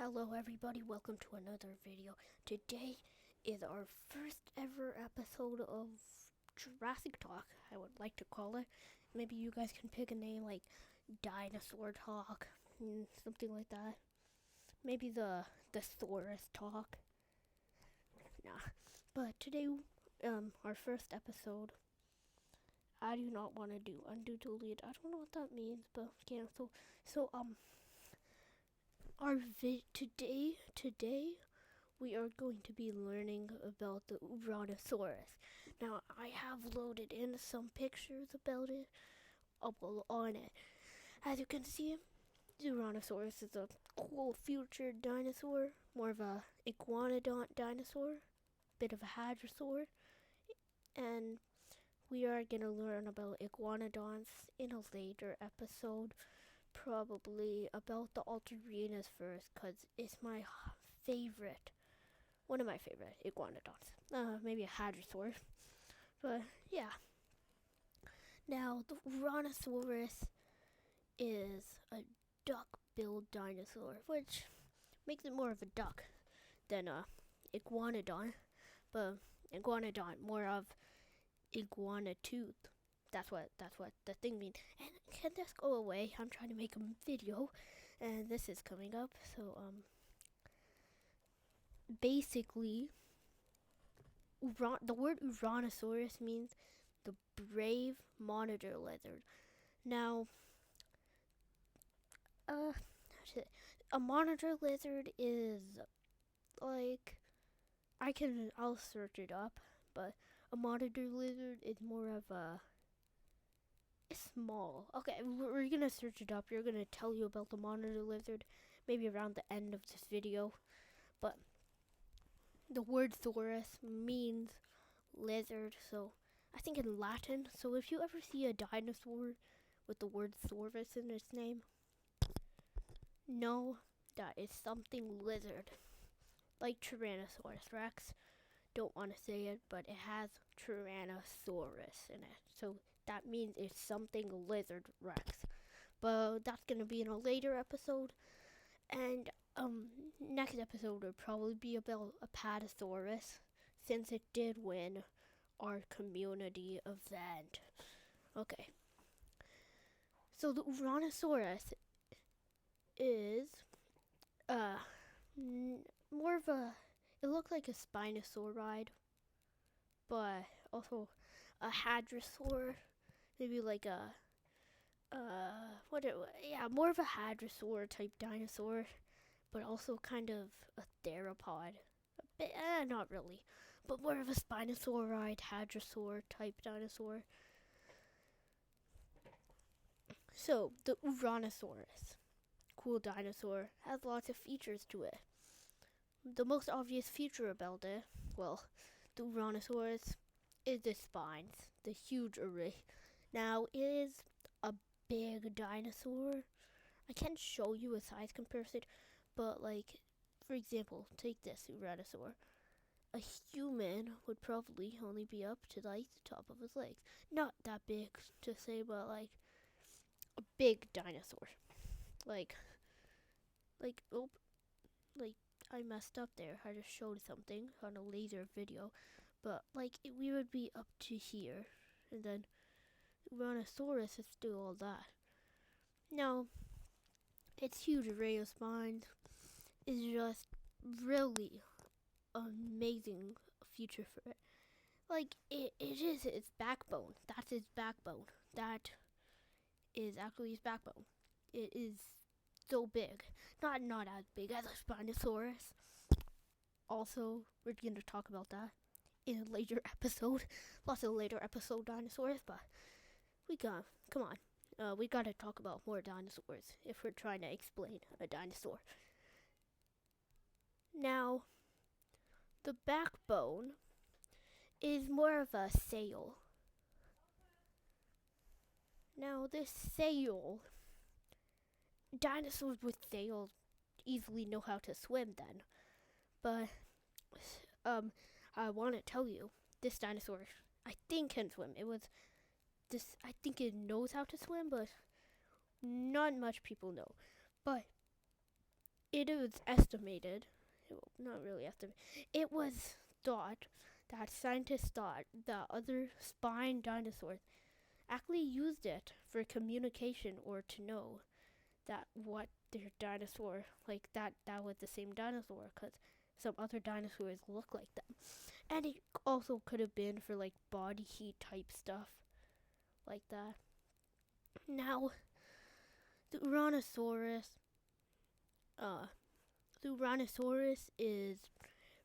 Hello everybody, welcome to another video. Today is our first ever episode of Jurassic Talk, I would like to call it. Maybe you guys can pick a name like Dinosaur Talk, something like that. Maybe the Saurus Talk. Nah. But today, our first episode, I do not want to do undo delete. I don't know what that means, but cancel. Today we are going to be learning about the ouranosaurus. Now I have loaded in some pictures about it up on it. As you can see, the ouranosaurus is a cool future dinosaur, more of a iguanodont dinosaur, bit of a hadrosaur, and we are going to learn about iguanodonts in a later episode. Probably about the ouranosaurus first, because it's my favorite, one of my favorite iguanodonts. Maybe a hadrosaur, but yeah. Now the ouranosaurus is a duck-billed dinosaur, which makes it more of a duck than a iguanodon, but iguanodon more of iguana tooth. That's what the thing means. And can this go away? I'm trying to make a video, and this is coming up. So basically, the word ouranosaurus means the brave monitor lizard. Now, a monitor lizard is like I'll search it up, but a monitor lizard is more of a small. Okay, we're gonna search it up. We're gonna tell you about the monitor lizard maybe around the end of this video. But the word saurus means lizard, so I think in Latin. So if you ever see a dinosaur with the word saurus in its name, know that is something lizard, like Tyrannosaurus Rex. Don't want to say it, but it has Tyrannosaurus in it, so that means it's something lizard Rex. But that's gonna be in a later episode, and next episode would probably be about Apatosaurus, since it did win our community event. Okay, so the ouranosaurus is more of a, it looked like a Spinosauride, but also a hadrosaur, maybe like a more of a hadrosaur type dinosaur, but also kind of a theropod. A bit, not really, but more of a Spinosauride hadrosaur type dinosaur. So the ouranosaurus, cool dinosaur, has lots of features to it. The most obvious feature about it, well, the ouranosaurus, is the spines, the huge array. Now, it is a big dinosaur. I can't show you a size comparison, but like, for example, take this ouranosaur. A human would probably only be up to like the top of his legs. Not that big to say, but like a big dinosaur. Like I messed up there. I just showed something on a laser video, but like we would be up to here, and then Tyrannosaurus is still all that. Now, its huge array of spines is just really amazing feature for it. Like it is its backbone. That's its backbone. That is actually its backbone. It is so big. Not as big as a Spinosaurus. Also, we're going to talk about that in a later episode. Lots of later episode dinosaurs, but we got, come on. We got to talk about more dinosaurs if we're trying to explain a dinosaur. Now, the backbone is more of a sail. Now, this sail, dinosaurs with sails easily know how to swim then. But I want to tell you, this dinosaur, I think can swim. I think it knows how to swim, but not much people know. But it was estimated, well, not really estimated, it was thought that scientists thought that other spine dinosaurs actually used it for communication or to know that what their dinosaur, like that was the same dinosaur, because some other dinosaurs look like them. And it also could have been for like body heat type stuff like that. Now, the Uranus, uh, the Uranus is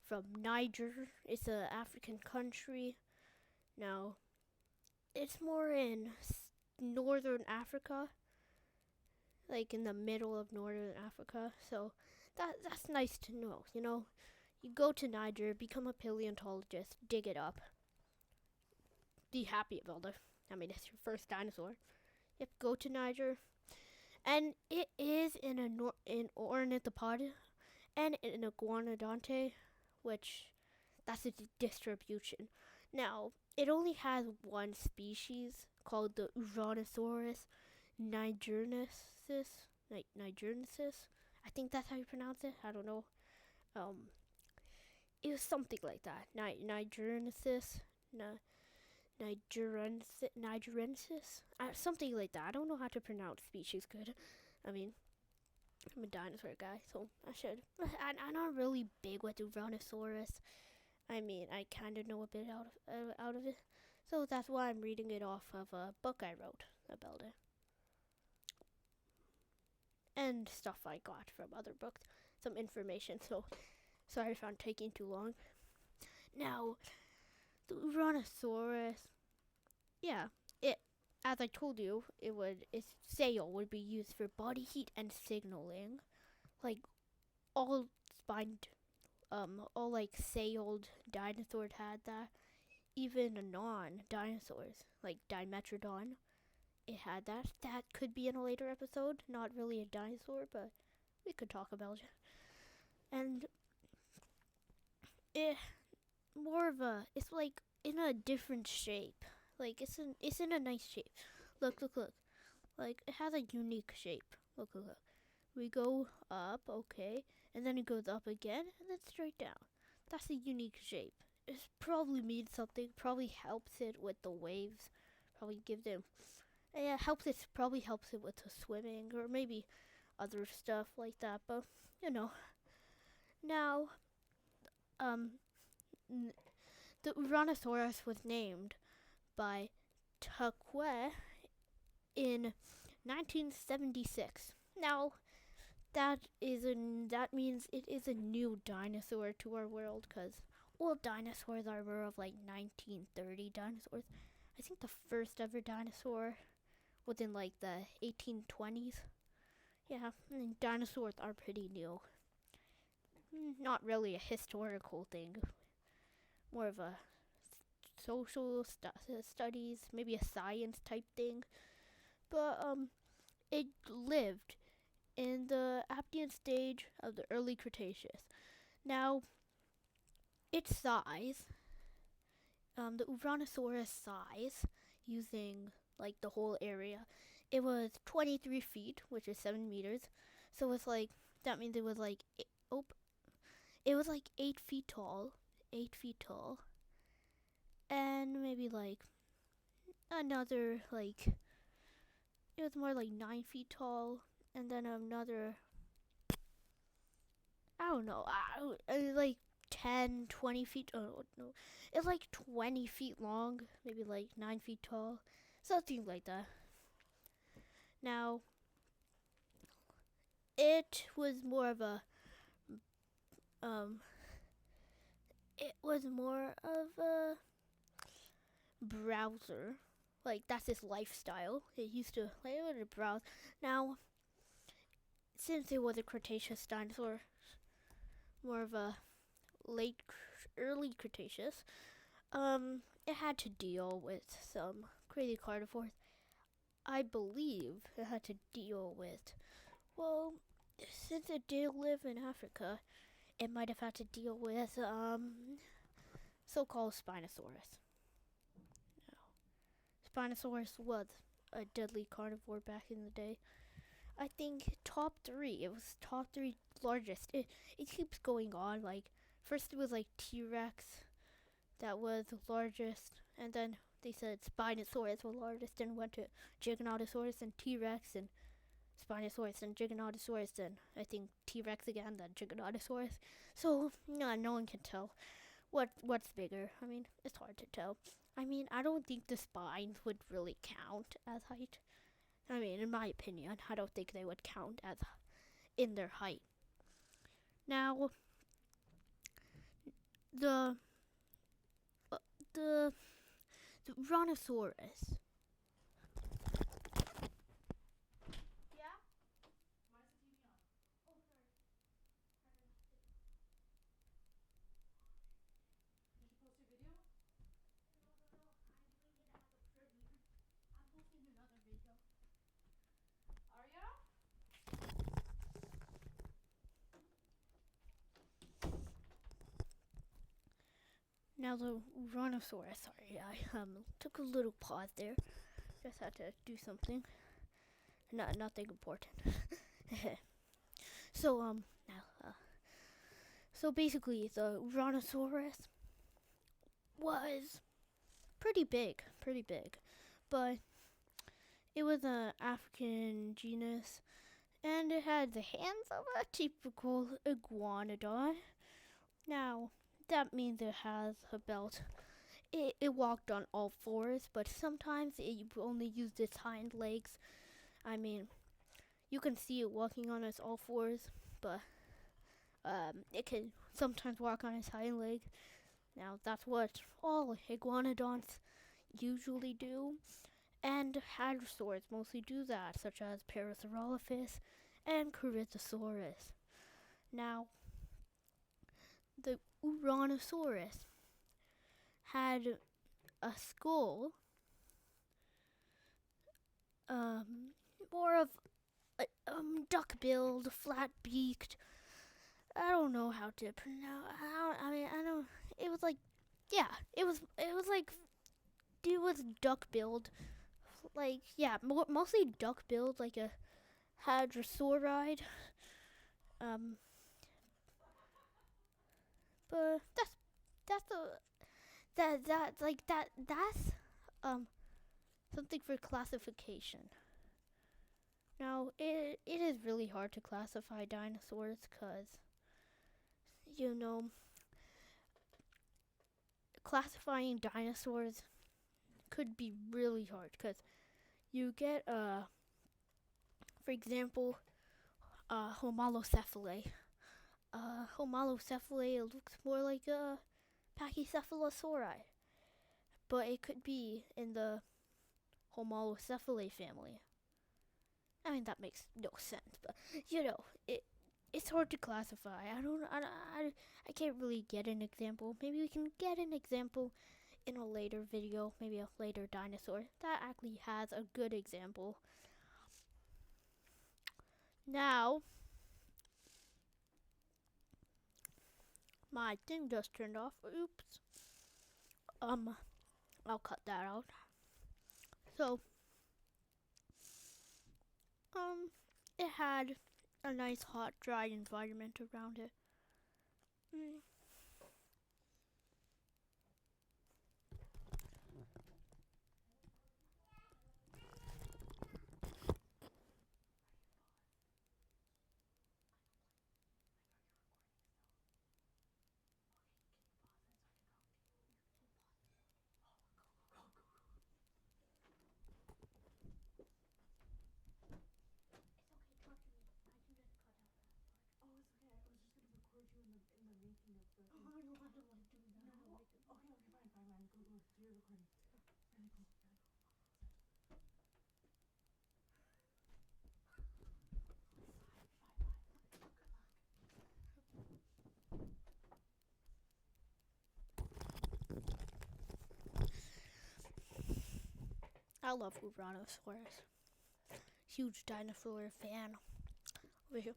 from Niger. It's an African country. Now, it's more in northern Africa, like in the middle of northern Africa. So that's nice to know. You go to Niger, become a paleontologist, dig it up, be happy about it. I mean, it's your first dinosaur. Yep, go to Niger, and it is in in ornithopod and in iguanodonte, which that's its distribution. Now, it only has one species called the Uranosaurus nigernensis. Nigernensis. I think that's how you pronounce it. I don't know. Um, it was something like that. Nigernensis. Nigerensis, something like that. I don't know how to pronounce species good. I mean, I'm a dinosaur guy, so I should. I'm not really big with Uranosaurus. I mean, I kind of know a bit out of it, so that's why I'm reading it off of a book I wrote about it and stuff I got from other books, some information. So sorry if I'm taking too long. Now, the Uranosaurus, yeah, it, as I told you, its sail would be used for body heat and signaling, like all spined, all like sailed dinosaurs had that. Even non-dinosaurs, like Dimetrodon, it had that. That could be in a later episode. Not really a dinosaur, but we could talk about it. And it more of a, it's like in a different shape. Like it's in a nice shape. Look. Like it has a unique shape. Look. We go up, okay, and then it goes up again, and then straight down. That's a unique shape. It probably means something. Probably helps it with the waves. Probably gives it, yeah, probably helps it with the swimming or maybe other stuff like that. But now, um, the Uranosaurus was named by Tuque in 1976. Now, that means it is a new dinosaur to our world, because old dinosaurs are more of like 1930 dinosaurs. I think the first ever dinosaur was in like the 1820s. Yeah, and dinosaurs are pretty new. Not really a historical thing, more of a social studies, maybe a science type thing. But it lived in the Aptian stage of the early Cretaceous. Now, its size, the Uranosaurus size, using like the whole area, it was 23 feet, which is 7 meters. So it's like, that means it was like, it was like 8 feet tall. 8 feet tall. And maybe like another, like, it was more like 9 feet tall. And then another, I don't know, like 10, 20 feet. Oh, no. It's like 20 feet long, maybe like 9 feet tall. Something like that. Now, it was more of a, browser. Like, that's his lifestyle. It used to, like, it would browse. Now, since it was a Cretaceous dinosaur, more of a early Cretaceous, it had to deal with some crazy carnivores. I believe it had to deal with, well, since it did live in Africa, it might have had to deal with, so-called Spinosaurus. No. Spinosaurus was a deadly carnivore back in the day. I think top three. It was top three largest. It keeps going on. Like first it was like T-Rex that was the largest, and then they said Spinosaurus was largest, and went to Giganotosaurus and T-Rex and Spinosaurus and Giganotosaurus, and I think T-Rex again, then Giganotosaurus. So yeah, no one can tell what's bigger. I mean, it's hard to tell. I mean, I don't think the spines would really count as height. I mean, in my opinion, I don't think they would count as in their height. Now, the uh, the the brontosaurus. Yeah. Oh, sorry. Did you post a video? No. I'm doing it as a premiere. I'm posting another video. Are ya? Now the brontosaurus. Sorry, I took a little pause there. Just had to do something. Nothing important. So now so basically the brontosaurus was pretty big, but it was an African genus, and it had the hands of a typical iguanodon. Now that means it has a belt. It walked on all fours, but sometimes it only used its hind legs. I mean, you can see it walking on its all fours, but it can sometimes walk on its hind leg. Now that's what all iguanodons usually do, and hadrosaurs mostly do that, such as Parasaurolophus and Corythosaurus. Now, the ouranosaurus had a skull, more of a duck-billed, flat-beaked. I don't know how to pronounce. I mean, I don't. It was like, yeah, it was like it was duck-billed, like yeah, mostly duck-billed, like a hadrosaurid. Um, but that's a that's something for classification. Now it is really hard to classify dinosaurs because you know classifying dinosaurs could be really hard because you get for example homalocephalae. Homalocephalae looks more like a pachycephalosauri, but it could be in the Homalocephalae family. I mean that makes no sense, but it's hard to classify. I can't really get an example. Maybe we can get an example in a later video, maybe a later dinosaur that actually has a good example. Now, my thing just turned off. Oops. I'll cut that out. So, it had a nice hot, dry environment around it. Mm. Oh, it's okay. I was just gonna record you in the making of the. Oh, no, I don't like doing that. No. Okay, fine. Go. Do your recording. Really cool. I love ouranosaurus. Huge dinosaur fan over here.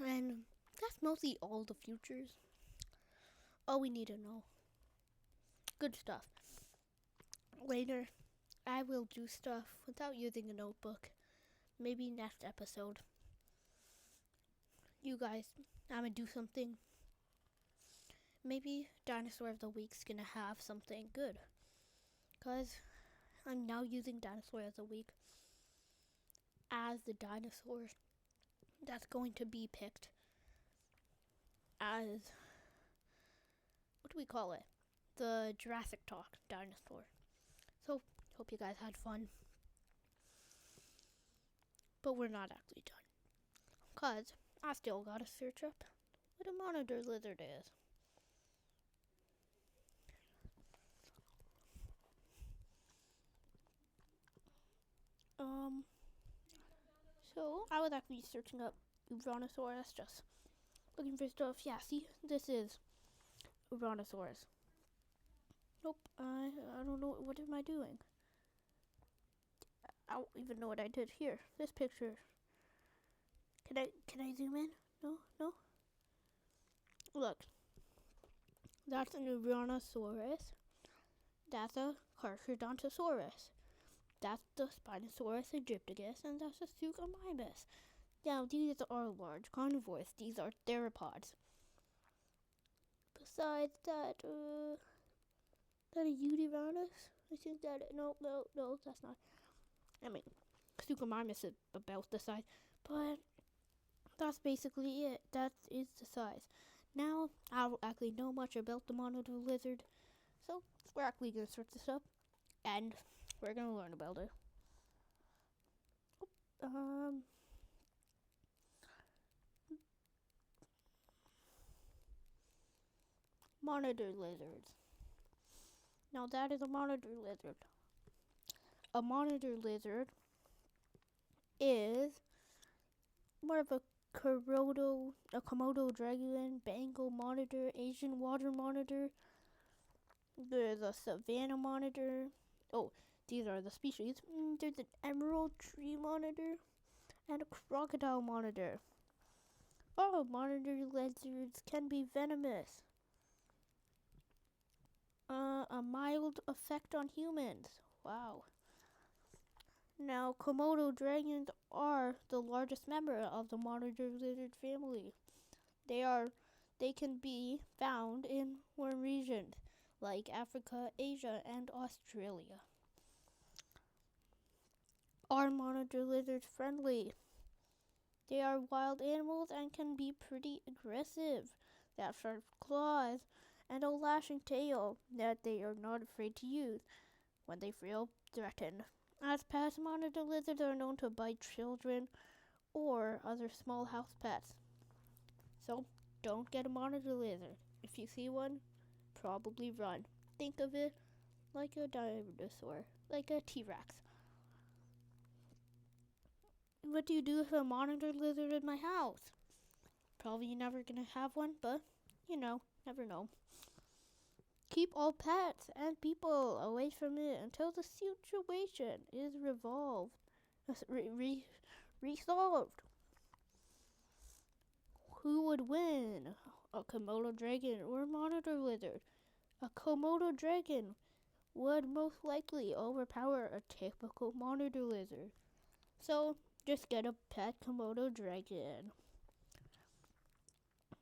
And that's mostly all the futures. All we need to know. Good stuff. Later, I will do stuff without using a notebook. Maybe next episode. you guys, I'm gonna do something. Maybe Dinosaur of the Week's gonna have something good. Because I'm now using Dinosaur of the Week as the dinosaur that's going to be picked as, what do we call it? The Jurassic Talk dinosaur. So, hope you guys had fun. But we're not actually done. Because I still gotta search up what a monitor lizard is. So I was actually searching up ouranosaurus, just looking for stuff. Yeah, see, this is ouranosaurus. Nope, I don't know, what am I doing? I don't even know what I did here. This picture. Can I zoom in? No. Look, that's an ouranosaurus. That's a carcharodontosaurus. That's the Spinosaurus aegyptigus, and that's the Suchomimus. Now, these are large carnivores. These are theropods. Besides that, that a Eutyranus? I think that, no, that's not. I mean, Suchomimus is about the size, but that's basically it. That is the size. Now, I don't actually know much about the monitor lizard, so we're actually going to search this up, and we're going to learn about it. Monitor lizards. Now that is a monitor lizard. A monitor lizard is more of a Komodo dragon, Bengal monitor, Asian water monitor. There's a savanna monitor. Oh, these are the species. There's an emerald tree monitor and a crocodile monitor. Oh, monitor lizards can be venomous. A mild effect on humans. Wow. Now, Komodo dragons are the largest member of the monitor lizard family. They can be found in warm regions like Africa, Asia, and Australia. Are monitor lizards friendly? They are wild animals and can be pretty aggressive. They have sharp claws and a lashing tail that they are not afraid to use when they feel threatened. As pets, monitor lizards are known to bite children or other small house pets. So don't get a monitor lizard. If you see one, probably run. Think of it like a dinosaur, like a T-Rex. What do you do with a monitor lizard in my house? Probably never gonna have one, but never know. Keep all pets and people away from it until the situation is resolved. Who would win? A Komodo dragon or a monitor lizard? A Komodo dragon would most likely overpower a typical monitor lizard. So just get a pet Komodo dragon.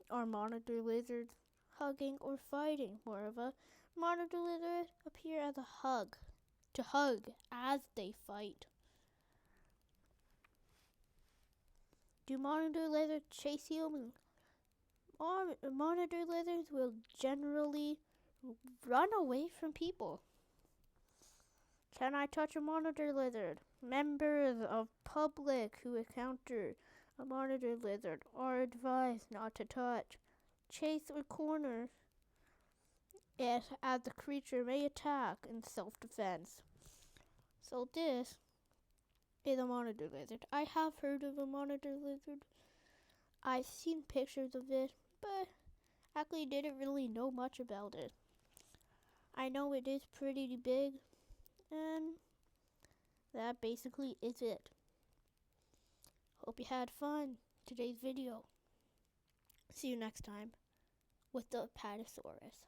Are monitor lizards hugging or fighting? More of a monitor lizard appear as to hug as they fight. Do monitor lizards chase humans? Monitor lizards will generally run away from people. Can I touch a monitor lizard? Members of public who encounter a monitor lizard are advised not to touch, chase, or corner it, as the creature may attack in self-defense. So this is a monitor lizard. I have heard of a monitor lizard. I've seen pictures of it, but actually didn't really know much about it. I know it is pretty big, and that basically is it. Hope you had fun today's video. See you next time with the Patasaurus.